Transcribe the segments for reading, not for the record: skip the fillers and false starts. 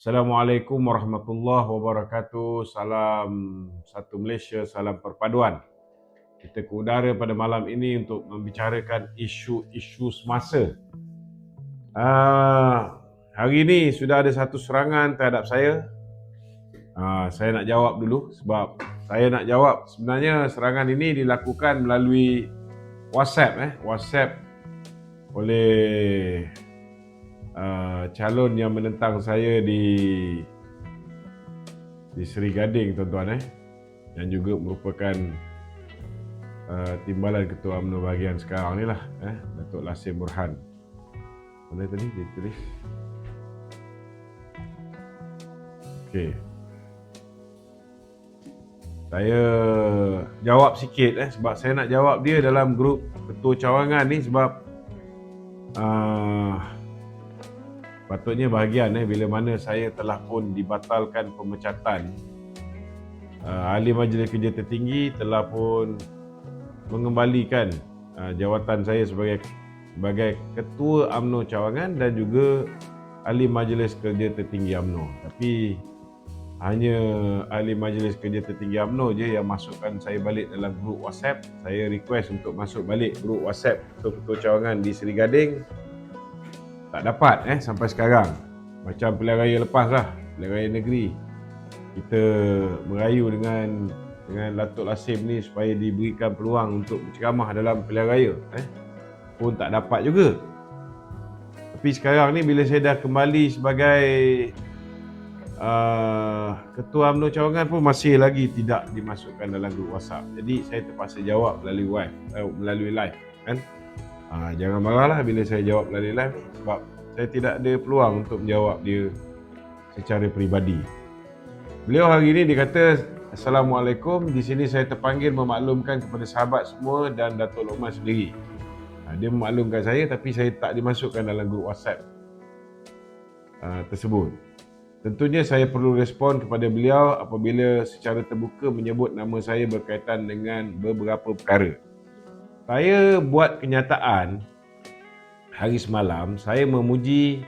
Assalamualaikum warahmatullahi wabarakatuh. Salam satu Malaysia, salam perpaduan. Kita ke udara pada malam ini untuk membicarakan isu-isu semasa. Hari ini sudah ada satu serangan terhadap saya. Saya nak jawab dulu sebab saya nak jawab. Sebenarnya serangan ini dilakukan melalui WhatsApp oleh calon yang menentang saya di Seri Gading, tuan-tuan, yang juga merupakan timbalan Ketua UMNO bahagian sekarang ni lah, Datuk Lasim Burhan. Mana tadi dia tulis? Okey. Saya jawab sikit sebab saya nak jawab dia dalam grup ketua cawangan ni sebab patutnya bahagian bila mana saya telah pun dibatalkan pemecatan. Ahli Majlis Kerja Tertinggi telah pun mengembalikan jawatan saya sebagai Ketua UMNO Cawangan dan juga Ahli Majlis Kerja Tertinggi UMNO. Tapi hanya Ahli Majlis Kerja Tertinggi UMNO je yang masukkan saya balik dalam grup WhatsApp. Saya request untuk masuk balik grup WhatsApp Ketua Cawangan di Seri Gading. Tak dapat sampai sekarang. Macam pilihan raya lepas lah, pilihan raya negeri. Kita merayu dengan Datuk Lasim ni supaya diberikan peluang untuk berceramah dalam pilihan raya. Pun tak dapat juga. Tapi sekarang ni bila saya dah kembali sebagai Ketua UMNO Cawangan pun masih lagi tidak dimasukkan dalam grup WhatsApp. Jadi saya terpaksa jawab melalui live kan. Jangan marahlah bila saya jawab melalui live sebab saya tidak ada peluang untuk menjawab dia secara peribadi. Beliau hari ini dia kata, Assalamualaikum, di sini saya terpanggil memaklumkan kepada sahabat semua dan Datuk Lokman sendiri. Dia memaklumkan saya tapi saya tak dimasukkan dalam grup WhatsApp tersebut. Tentunya saya perlu respon kepada beliau apabila secara terbuka menyebut nama saya berkaitan dengan beberapa perkara. Saya buat kenyataan hari semalam, saya memuji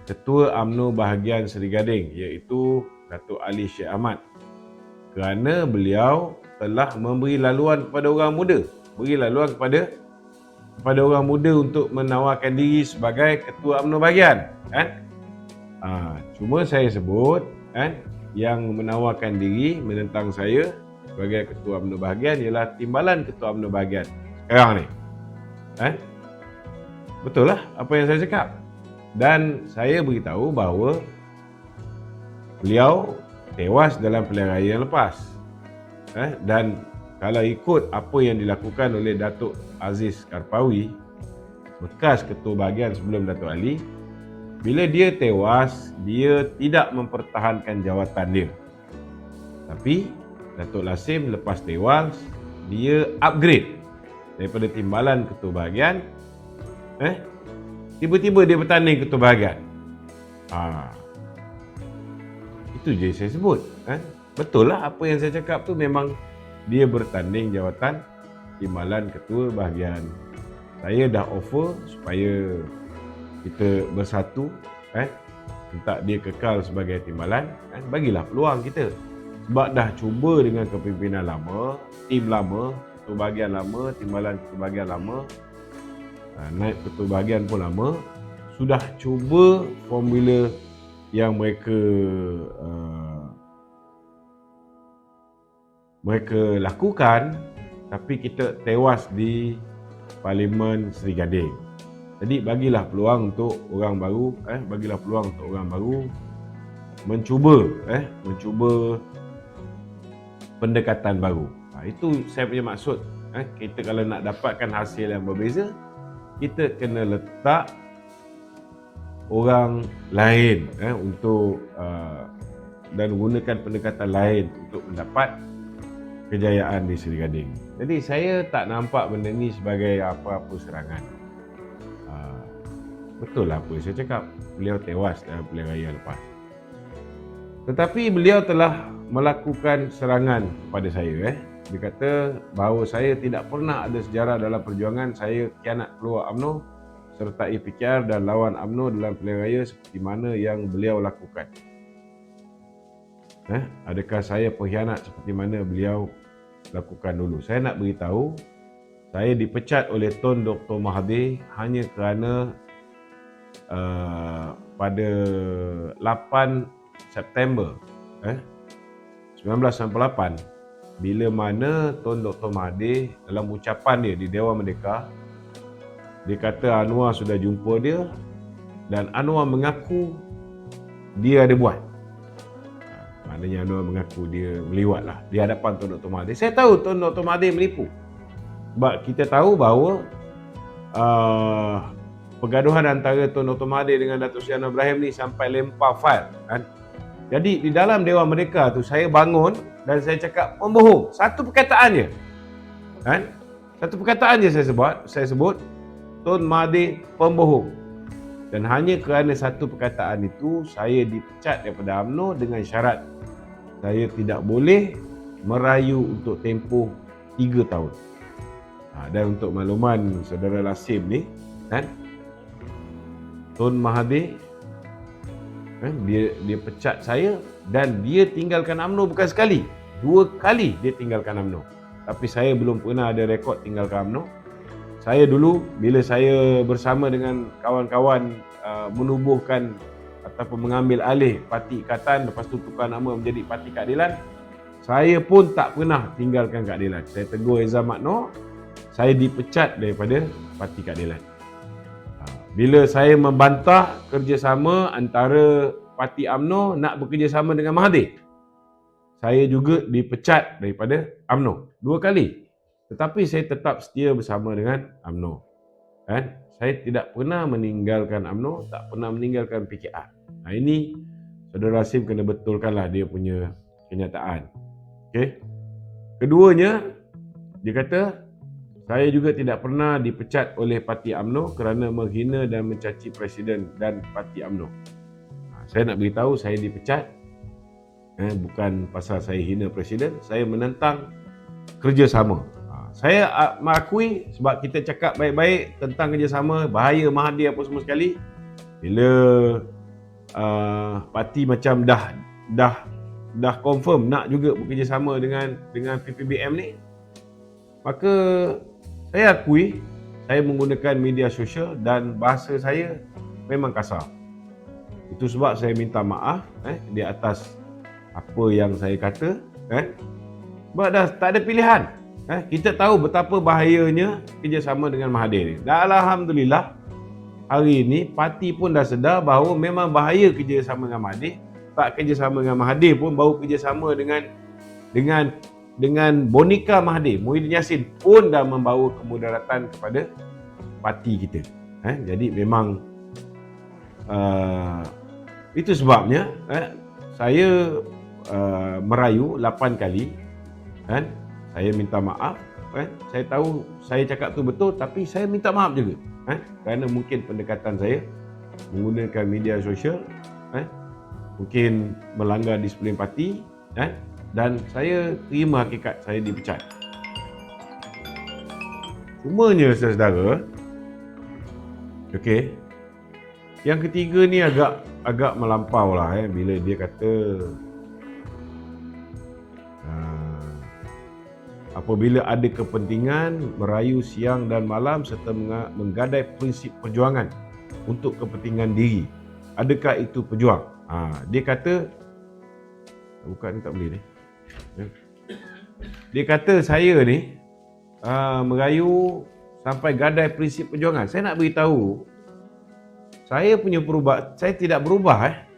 Ketua UMNO bahagian Seri Gading iaitu Datuk Ali Sheikh Ahmad kerana beliau telah memberi laluan kepada orang muda. Beri laluan kepada orang muda untuk menawarkan diri sebagai Ketua UMNO bahagian. Cuma saya sebut yang menawarkan diri menentang saya sebagai Ketua UMNO bahagian ialah timbalan Ketua UMNO bahagian sekarang ni. Betul lah apa yang saya cakap. Dan saya beritahu bahawa beliau tewas dalam pilihan raya yang lepas. Dan kalau ikut apa yang dilakukan oleh Datuk Aziz Karpawi, bekas Ketua bahagian sebelum Datuk Ali, bila dia tewas, dia tidak mempertahankan jawatan dia. Tapi Datuk Lasim lepas tewas, dia upgrade daripada timbalan Ketua bahagian, tiba-tiba dia bertanding Ketua bahagian. Itu je saya sebut. Betul lah apa yang saya cakap tu, memang dia bertanding jawatan timbalan Ketua bahagian. Saya dah offer supaya kita bersatu, minta dia kekal sebagai timbalan, bagilah peluang kita. Sebab dah cuba dengan kepimpinan lama, tim lama, Ketua bahagian lama, timbalan Ketua bahagian lama, naib Ketua bahagian pun lama, sudah cuba formula yang mereka lakukan, tapi kita tewas di Parlimen Seri Gading. Jadi bagilah peluang untuk orang baru, mencuba pendekatan baru. Itu saya punya maksud. Kita kalau nak dapatkan hasil yang berbeza, kita kena letak orang lain untuk dan gunakan pendekatan lain untuk mendapat kejayaan di Seri Gading. Jadi saya tak nampak benda ni sebagai apa-apa serangan. Betul lah apa yang saya cakap. Beliau tewas dalam pilihan raya lepas. Tetapi beliau telah melakukan serangan kepada saya. Dia kata bahawa saya tidak pernah ada sejarah dalam perjuangan saya khianat keluar UMNO sertai PKR dan lawan UMNO dalam pilihan raya seperti mana yang beliau lakukan. Adakah saya pengkhianat seperti mana beliau lakukan dulu? Saya nak beritahu, saya dipecat oleh Tun Dr. Mahathir hanya kerana pada 8 September 1998, bila mana Tun Dr. Mahathir dalam ucapan dia di Dewan Merdeka, dia kata Anwar sudah jumpa dia dan Anwar mengaku dia ada buat. Maknanya Anwar mengaku dia meliwat lah di hadapan Tun Dr. Mahathir. Saya tahu Tun Dr. Mahathir menipu. Sebab kita tahu bahawa pergaduhan antara Tun Dr. Mahathir dengan Datuk Seri Anwar Ibrahim ni sampai lempar fail kan. Jadi di dalam Dewan Merdeka tu saya bangun dan saya cakap pembohong. Satu perkataan je. Kan? Satu perkataan je saya sebut Tun Mahathir pembohong. Dan hanya kerana satu perkataan itu saya dipecat daripada UMNO dengan syarat saya tidak boleh merayu untuk tempoh 3 tahun. Dan untuk makluman saudara Lasim ni kan, Tun Mahathir dia pecat saya dan dia tinggalkan UMNO bukan sekali, 2 kali dia tinggalkan UMNO. Tapi saya belum pernah ada rekod tinggalkan UMNO. Saya dulu bila saya bersama dengan kawan-kawan menubuhkan ataupun mengambil alih Parti Ikatan, lepas tu tukar nama menjadi Parti Keadilan, saya pun tak pernah tinggalkan Keadilan. Saya tegur Ezam Mat Noor, saya dipecat daripada Parti Keadilan. Bila saya membantah kerjasama antara Parti UMNO nak bekerjasama dengan Mahathir, saya juga dipecat daripada UMNO 2 kali. Tetapi saya tetap setia bersama dengan UMNO. Kan? Saya tidak pernah meninggalkan UMNO, tak pernah meninggalkan PKR. Ini Saudara Rasim kena betulkanlah dia punya kenyataan. Okey. Keduanya, dia kata saya juga tidak pernah dipecat oleh Parti UMNO kerana menghina dan mencaci Presiden dan Parti UMNO. Saya nak beritahu saya dipecat bukan pasal saya hina Presiden, saya menentang kerjasama. Saya mengakui sebab kita cakap baik-baik tentang kerjasama, bahaya Mahathir apa semua sekali. Bila parti macam dah confirm nak juga bekerjasama dengan PPBM ni, maka saya akui saya menggunakan media sosial dan bahasa saya memang kasar. Itu sebab saya minta maaf di atas apa yang saya kata sebab dah tak ada pilihan. Kita tahu betapa bahayanya kerjasama dengan Mahathir ni. Dan alhamdulillah hari ini parti pun dah sedar bahawa memang bahaya kerjasama dengan Mahathir. Tak kerjasama dengan Mahathir pun, baru kerjasama dengan boneka Mahathir, Muhyiddin Yassin pun dah membawa kemudaratan kepada parti kita. Jadi memang itu sebabnya saya merayu 8 kali kan. Saya minta maaf, saya tahu saya cakap tu betul, tapi saya minta maaf juga kerana mungkin pendekatan saya menggunakan media sosial mungkin melanggar disiplin parti dan saya terima hakikat saya dipecat. Cumanya saudara, okey, yang ketiga ni agak melampau lah bila dia kata apabila ada kepentingan merayu siang dan malam serta menggadai prinsip perjuangan untuk kepentingan diri, adakah itu pejuang? Dia kata bukan ni tak boleh ni. Dia kata saya ni merayu sampai gadai prinsip perjuangan. Saya nak beritahu, saya punya saya tidak berubah.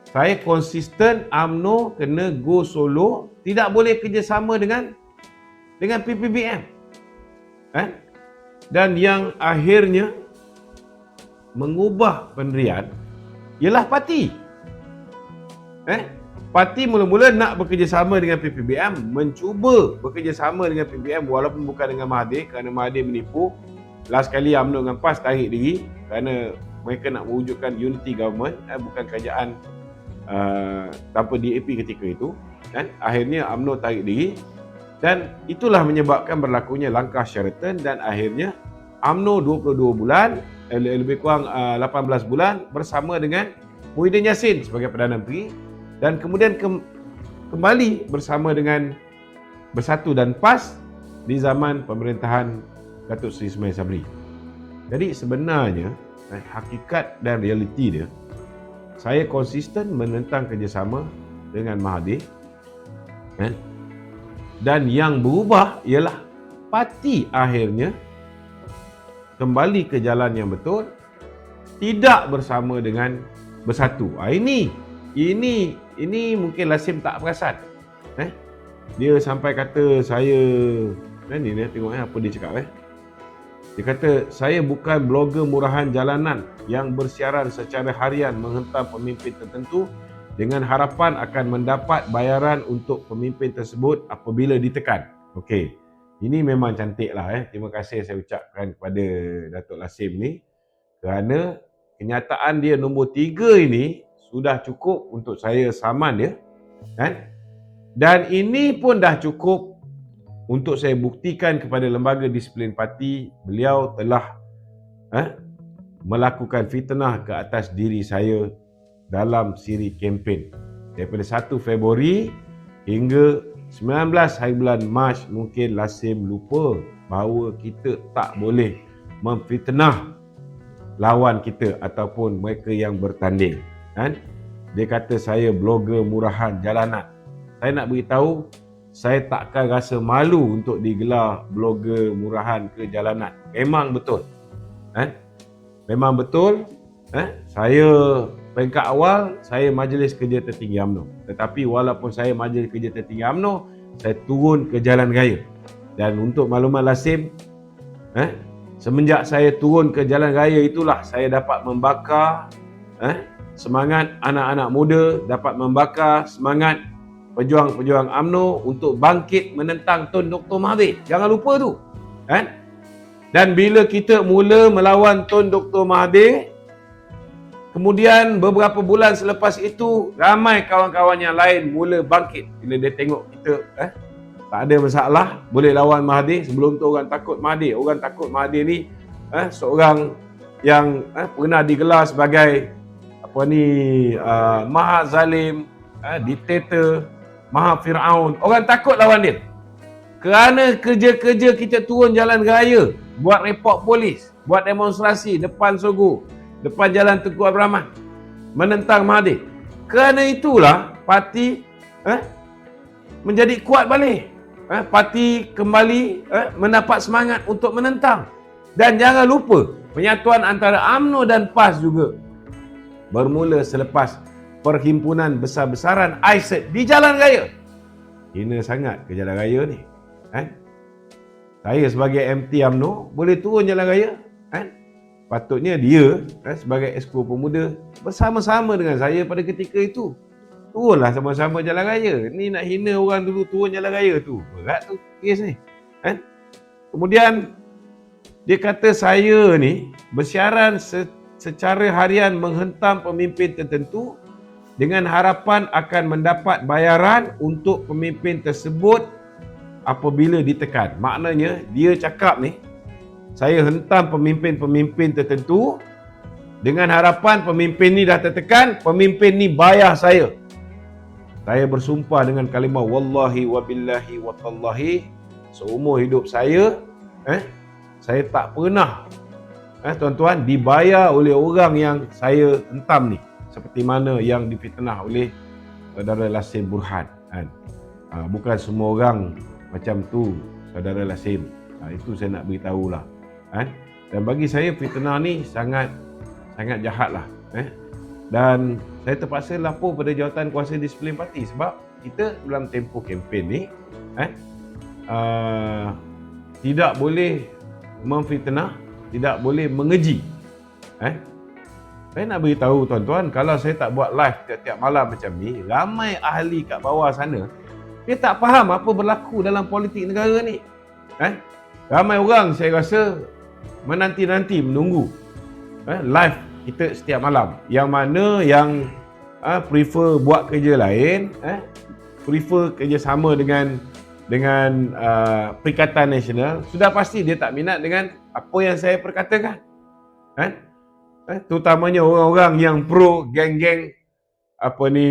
Saya konsisten, UMNO kena go solo, tidak boleh kerjasama dengan PPBM. Dan yang akhirnya mengubah pendirian ialah parti. Parti mula-mula nak bekerjasama dengan PPBM, mencuba bekerjasama dengan PPBM walaupun bukan dengan Mahathir kerana Mahathir menipu. Last kali UMNO dengan PAS tarik diri kerana mereka nak mewujudkan unity government, bukan kerajaan tanpa DAP ketika itu. Akhirnya UMNO tarik diri. Dan itulah menyebabkan berlakunya langkah Sheraton dan akhirnya UMNO 22 bulan, lebih kurang 18 bulan bersama dengan Muhyiddin Yassin sebagai Perdana Menteri dan kemudian kembali bersama dengan Bersatu dan PAS di zaman pemerintahan Datuk Seri Ismail Sabri. Jadi sebenarnya hakikat dan realiti dia, saya konsisten menentang kerjasama dengan Mahathir, dan yang berubah ialah parti akhirnya kembali ke jalan yang betul, tidak bersama dengan Bersatu. Ini mungkin Lasim tak perasan. Dia sampai kata saya, ni tengok apa dia cakap. Dia kata, saya bukan blogger murahan jalanan yang bersiaran secara harian menghentam pemimpin tertentu dengan harapan akan mendapat bayaran untuk pemimpin tersebut apabila ditekan. Okey, ini memang cantik lah. Terima kasih saya ucapkan kepada Datuk Lasim ni, kerana kenyataan dia nombor 3 ini sudah cukup untuk saya saman dia. Dan ini pun dah cukup untuk saya buktikan kepada lembaga disiplin parti beliau telah melakukan fitnah ke atas diri saya dalam siri kempen daripada 1 Februari hingga 19 hari bulan Mac. Mungkin Lasim lupa bahawa kita tak boleh memfitnah lawan kita ataupun mereka yang bertanding. Dia kata saya blogger murahan jalanan. Saya nak beritahu, saya takkan rasa malu untuk digelar blogger murahan ke jalanan. Memang betul. Memang betul. Saya peringkat awal, saya Majlis Kerja Tertinggi UMNO. Tetapi walaupun saya Majlis Kerja Tertinggi UMNO, saya turun ke jalan raya. Dan untuk maklumat Lasim, semenjak saya turun ke jalan raya itulah saya dapat membakar semangat anak-anak muda, dapat membakar semangat pejuang-pejuang UMNO untuk bangkit menentang Tun Dr. Mahathir. Jangan lupa tu. Dan bila kita mula melawan Tun Dr. Mahathir, kemudian beberapa bulan selepas itu, ramai kawan-kawan yang lain mula bangkit. Bila dia tengok kita tak ada masalah, boleh lawan Mahathir. Sebelum tu orang takut Mahathir. Orang takut Mahathir ni seorang yang pernah digelar sebagai Maha Zalim, diktator, Maha Fir'aun. Orang takut lawan dia. Kerana kerja-kerja kita turun jalan raya, buat report polis, buat demonstrasi depan Sogo, depan Jalan Tunku Abdul Rahman, menentang Mahathir. Kerana itulah parti menjadi kuat balik. Parti kembali mendapat semangat untuk menentang. Dan jangan lupa, penyatuan antara UMNO dan PAS juga bermula selepas perhimpunan besar-besaran ISET di jalan raya. Hina sangat ke jalan raya ni. Saya sebagai MT UMNO boleh turun jalan raya. Patutnya dia sebagai Exco Pemuda bersama-sama dengan saya pada ketika itu. Turunlah sama-sama jalan raya. Ni nak hina orang dulu turun jalan raya tu. Berat tu kes ni. Kemudian dia kata saya ni bersiaran secara harian menghentam pemimpin tertentu dengan harapan akan mendapat bayaran untuk pemimpin tersebut apabila ditekan. Maknanya dia cakap ni, saya hentam pemimpin-pemimpin tertentu dengan harapan pemimpin ni dah tertekan, pemimpin ni bayar saya. Saya bersumpah dengan kalimah wallahi wabillahi watallahi, seumur hidup saya tak pernah tuan-tuan dibayar oleh orang yang saya hentam ni, seperti mana yang difitnah oleh saudara Lasim Burhan. Bukan semua orang macam tu, saudara Lasim. Itu saya nak beritahu lah. Dan bagi saya fitnah ni sangat jahat lah. Dan saya terpaksa lapor pada jawatan kuasa disiplin parti sebab kita dalam tempoh kempen ni tidak boleh memfitnah, tidak boleh mengeji. Saya nak beritahu tuan-tuan, kalau saya tak buat live tiap-tiap malam macam ni, ramai ahli kat bawah sana, dia tak faham apa berlaku dalam politik negara ni. Ramai orang saya rasa menanti-nanti, menunggu live kita setiap malam. Yang mana yang prefer buat kerja lain, prefer kerjasama dengan Perikatan Nasional, sudah pasti dia tak minat dengan apa yang saya perkatakan. Terutamanya orang-orang yang pro geng-geng apa ni,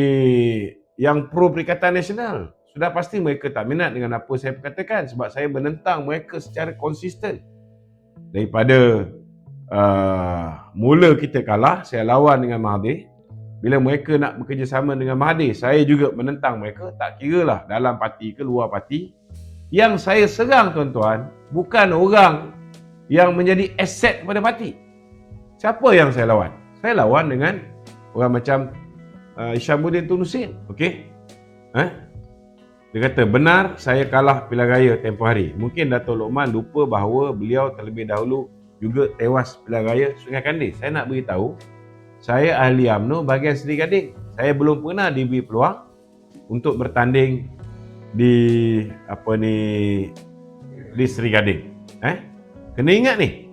yang pro Perikatan Nasional. Sudah pasti mereka tak minat dengan apa saya katakan sebab saya menentang mereka secara konsisten. Daripada mula kita kalah, saya lawan dengan Mahathir. Bila mereka nak bekerjasama dengan Mahathir, saya juga menentang mereka. Tak kira lah dalam parti ke luar parti. Yang saya serang tuan-tuan bukan orang yang menjadi aset kepada parti. Siapa yang saya lawan? Saya lawan dengan orang macam Isyamuddin Tun Hussein. Okey? Dia kata benar saya kalah pilihan raya tempoh hari. Mungkin Dato' Lokman lupa bahawa beliau terlebih dahulu juga tewas pilihan raya Sungai Kandis. Saya nak beritahu, saya ahli UMNO bahagian Seri Gading. Saya belum pernah diberi peluang untuk bertanding di di Seri Gading. Kena ingat ni.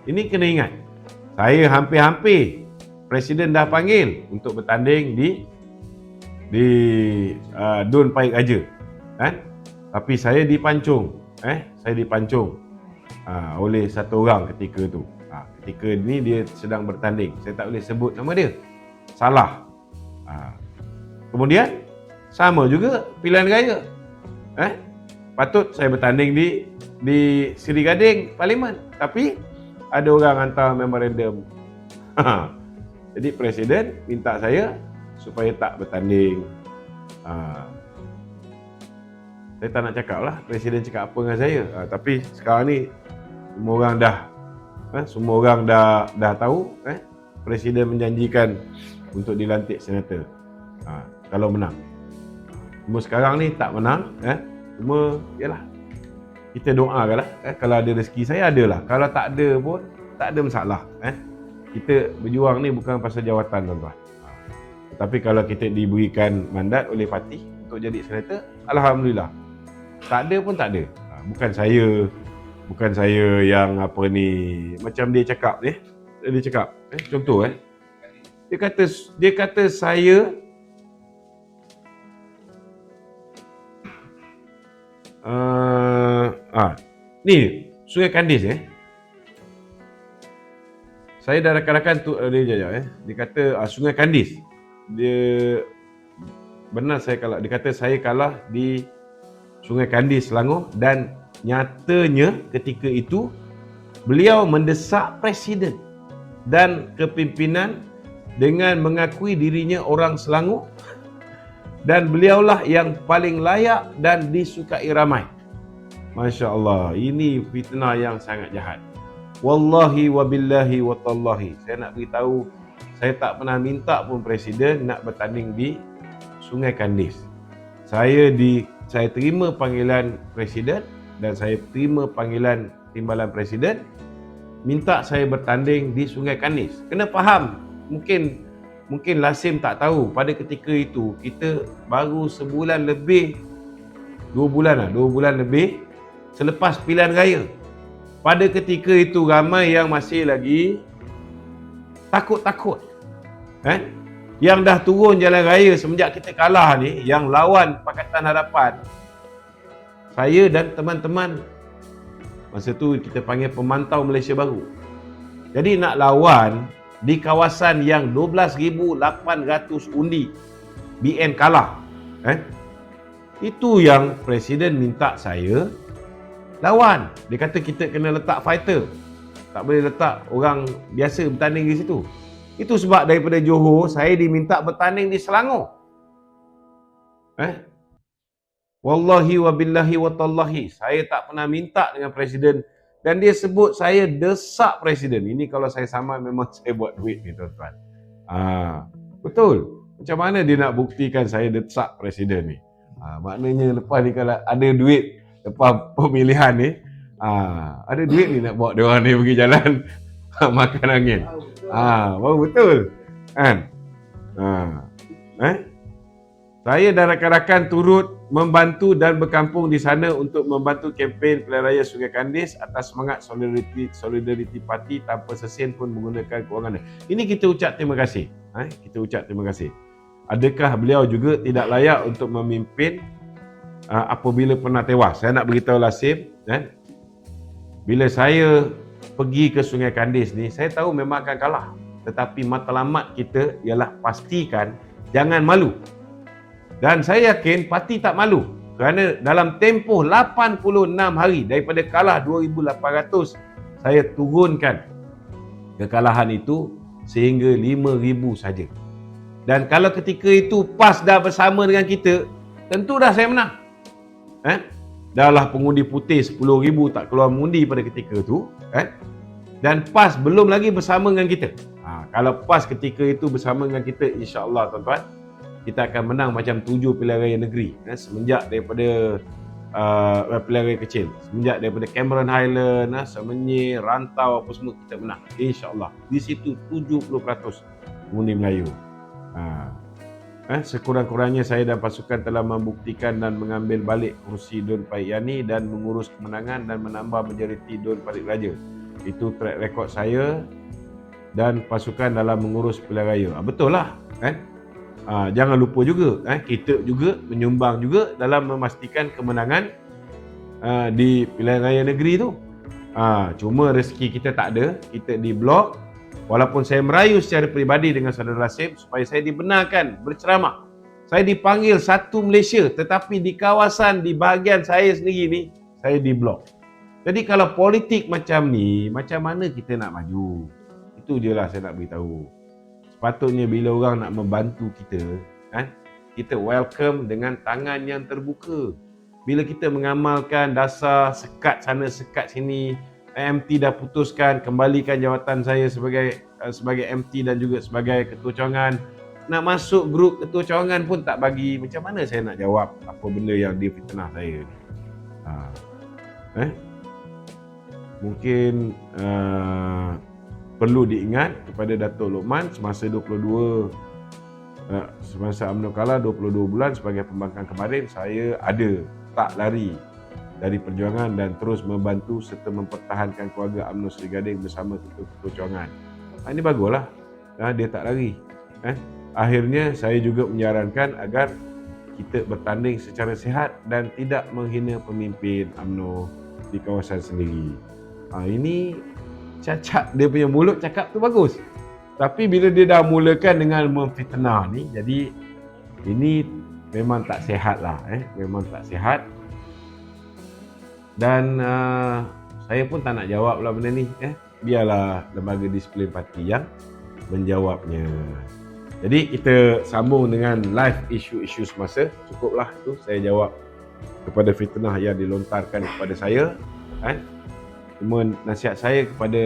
Ini kena ingat. Saya hampir-hampir Presiden dah panggil untuk bertanding di Dun Paik Raja. Tapi saya dipancung. Saya dipancung oleh satu orang ketika tu. Ketika ni dia sedang bertanding. Saya tak boleh sebut nama dia. Salah. Kemudian sama juga pilihan raya. Patut saya bertanding di Seri Gading Parlimen, tapi ada orang hantar memorandum. Jadi Presiden minta saya supaya tak bertanding. Saya tak nak cakap lah Presiden cakap apa dengan saya. Tapi sekarang ni semua orang dah tahu. Presiden menjanjikan untuk dilantik senator kalau menang. Cuma sekarang ni tak menang. Cuma yalah, kita doakanlah. Kalau ada rezeki saya adalah. Kalau tak ada pun tak ada masalah. Kita berjuang ni bukan pasal jawatan tuan-tuan. Tapi kalau kita diberikan mandat oleh parti untuk jadi senator, alhamdulillah. Tak ada pun tak ada. Bukan saya yang apa ni, macam dia cakap ni. Dia cakap, contoh dia kata saya ni Sungai Kandis saya dah rakan-rakan tu dia kata Sungai Kandis. Dia benar saya kalah. Dia kata saya kalah di Sungai Kandis Selangor dan nyatanya ketika itu beliau mendesak Presiden dan kepimpinan dengan mengakui dirinya orang Selangor dan beliaulah yang paling layak dan disukai ramai. Masya Allah, ini fitnah yang sangat jahat. Wallahi wabillahi watallahi, saya nak beritahu, saya tak pernah minta pun Presiden nak bertanding di Sungai Kandis. Saya terima panggilan Presiden dan saya terima panggilan Timbalan Presiden minta saya bertanding di Sungai Kandis. Kena faham, mungkin Lasim tak tahu, pada ketika itu kita baru sebulan lebih, 2 bulan lebih selepas pilihan raya. Pada ketika itu ramai yang masih lagi takut-takut. Yang dah turun jalan raya semenjak kita kalah ni, yang lawan Pakatan Harapan, saya dan teman-teman masa tu kita panggil pemantau Malaysia Baru. Jadi nak lawan di kawasan yang 12,800 undi BN kalah. Itu yang Presiden minta saya lawan. Dia kata kita kena letak fighter. Tak boleh letak orang biasa bertanding di situ. Itu sebab daripada Johor saya diminta bertanding di Selangor. Wallahi wabillahi watallahi, saya tak pernah minta dengan Presiden dan dia sebut saya desak Presiden. Ini kalau saya sama memang saya buat duit ni tuan-tuan. Betul. Macam mana dia nak buktikan saya desak Presiden ni? Maknanya lepas ni kalau ada duit lepas pemilihan ni, ada duit ni nak bawa dia orang ni pergi jalan makan angin. Baru betul kan? Saya dan rakan-rakan turut membantu dan berkampung di sana untuk membantu kempen pilihan raya Sungai Kandis atas semangat solidariti parti tanpa sesen pun menggunakan kewangan. Ini kita ucap terima kasih. Kita ucap terima kasih. Adakah beliau juga tidak layak untuk memimpin apabila pernah tewas? Saya nak beritahu Lasim, bila saya pergi ke Sungai Kandis ni, saya tahu memang akan kalah. Tetapi matlamat kita ialah pastikan Jangan malu. Dan saya yakin parti tak malu kerana dalam tempoh 86 hari daripada kalah 2,800, saya turunkan kekalahan itu sehingga 5,000 saja. Dan kalau ketika itu PAS dah bersama dengan kita, tentu dah saya menang. Dah lah pengundi putih 10,000 tak keluar mengundi pada ketika itu. Dan PAS belum lagi bersama dengan kita. Kalau PAS ketika itu bersama dengan kita, insya-Allah tuan-tuan, kita akan menang macam 7 pilihan raya negeri. Semenjak daripada pilihan raya kecil. Semenjak daripada Cameron Highland, Semenyih, Rantau, apa semua kita menang. InsyaAllah. Di situ 70% pengundi Melayu. Sekurang-kurangnya saya dan pasukan telah membuktikan dan mengambil balik kursi Dun Pahit Yani dan mengurus kemenangan dan menambah majoriti Dun Parit Raja. Itu track record saya dan pasukan dalam mengurus pilihan raya. Betul lah. Jangan lupa juga, kita juga menyumbang juga dalam memastikan kemenangan di pilihan raya negeri tu. Cuma rezeki kita tak ada, kita di blok. Walaupun saya merayu secara peribadi dengan saudara Rasim supaya saya dibenarkan berceramah. Saya dipanggil satu Malaysia, tetapi di kawasan, di bahagian saya sendiri ni, saya di blok. Jadi kalau politik macam ni, macam mana kita nak maju? Itu je lah saya nak beritahu. Sepatutnya bila orang nak membantu kita, kita welcome dengan tangan yang terbuka. Bila kita mengamalkan dasar sekat sana sekat sini, MT dah putuskan kembalikan jawatan saya sebagai MT dan juga sebagai ketua cawangan, nak masuk grup ketua cawangan pun tak bagi. Macam mana saya nak jawab apa benda yang dia fitnah saya ni? Mungkin perlu diingat kepada Datuk Lokman semasa 22 semasa UMNO kalah 22 bulan sebagai pembangkang kemarin, saya ada tak lari dari perjuangan dan terus membantu serta mempertahankan keluarga UMNO Seri Gading bersama ketua-ketua cawangan. Ini baguslah, dia tak lari. Akhirnya saya juga menyarankan agar kita bertanding secara sihat dan tidak menghina pemimpin UMNO di kawasan sendiri. Ini cacat dia punya mulut cakap tu bagus. Tapi bila dia dah mulakan dengan memfitnah ni, jadi ini memang tak sihat lah. Memang tak sihat. Dan saya pun tak nak jawab lah benda ni. Biarlah lembaga disiplin parti yang menjawabnya. Jadi kita sambung dengan live isu-isu semasa. Cukuplah tu saya jawab kepada fitnah yang dilontarkan kepada saya. Cuma nasihat saya kepada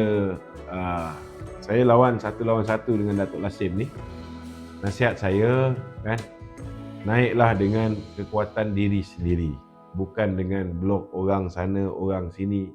saya lawan satu dengan Datuk Lasim ni. Nasihat saya naiklah dengan kekuatan diri sendiri, bukan dengan blok orang sana orang sini